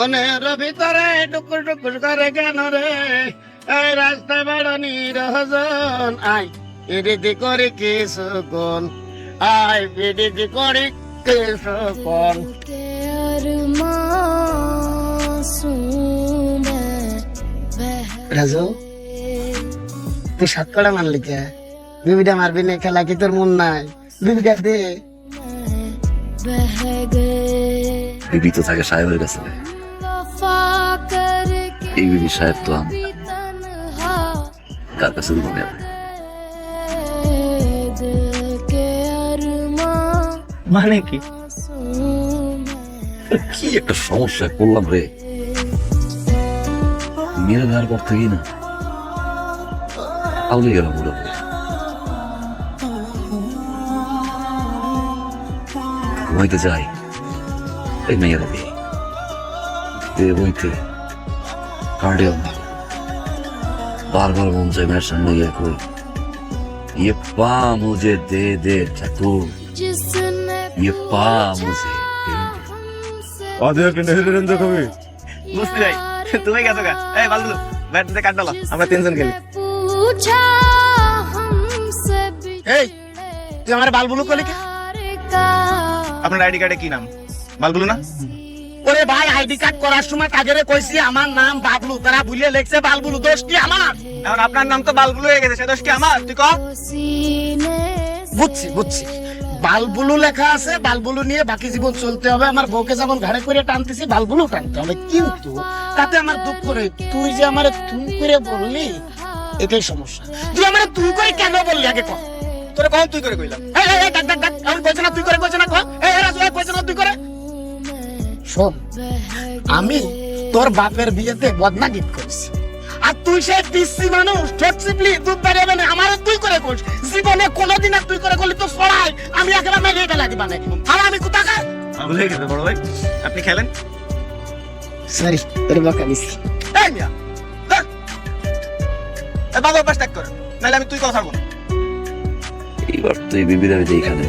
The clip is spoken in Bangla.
মনের ভিতরে টুকুর টুকুর করে কেন রে এই রাস্তায় বড় নিরজন আই বিডিতি করি কিছু কোন আই বিডিতি করি কিছু কোন রাজু তুই সাত কড়া মারলি কে বিবিটা মারবি না খেলা কি তোর মন নাই বিবিটা দে বিবি তো থাকে সাহেবের কাছে এই বিবি সাহেব তো আমি কার কাছে দিব না মানে কি কি একটা সমস্যায় পড়লাম রে মেরে দেওয়ার পর থেকেই না আউলে গেল পুরোপুরি ঘুমাইতে যাই এই মেয়েরা দিয়ে বইতে কার্ডিয়াম बार-बार मौन से मेरे सामने ये कोई ये पा मुझे दे ठाकुर ये पा मुझे অধে একটা নেহেরেন তো কবি বুঝতে যাই তুমি গেছো গা এই বালগুলো ব্যাট দিয়ে কাট দাও আমরা তিনজন খেলি এই তুই আমার বালগুলো কলি কে আপনার আইডি কার্ডে কি নাম বালগুলো না ওরে ভাই আইডি কার্ড করার সময় কাজেরে কইছি আমার নাম বাবলু তারা ভুলে লেখছে বালবুলু দোষ কি আমার এখন আপনার নাম তো বালগুলো হয়ে গেছে সে দোষ কি আমার তুই কর বুঝছি বালবুলু লেখা আছে বালবুলু নিয়ে বাকি জীবন চলতে হবে আমার বউকে যেমন ঘাড়ে করে টানতেছি বালবুলু টানতে হবে কিন্তু তাতে আমার দুঃখ নেই তুই যে আমার তুই করে বললি এটাই সমস্যা তুই আমার তুই করে কেন বললি আগে কর তোরে কখন তুই করে কইলাম এই ডাক আমি কইছ না তুই করে কইছ না কর এই রাজু কইছ না তুই করে শোন আমি তোর বাপের বিয়েতে বদনা গিফট করেছি আর তুই সেই পিসি মানুষ ঠোঁট চিপলি দুধ বেরোবে না আমার তুই করে করিস জীবনে কোনোদিন আর তুই করে করলি তো সরাই আমি একেবারে মেরে ফেলা দিবা না আর আমি কোথাকার ভুলে গেছে বড় ভাই আপনি খেলেন সরি তোর বাকা দিছি এই মিয়া এই বাবা পাশ ত্যাগ কর নাহলে আমি তুই কথা বলবো এইবার তুই বিবির আমি এইখানে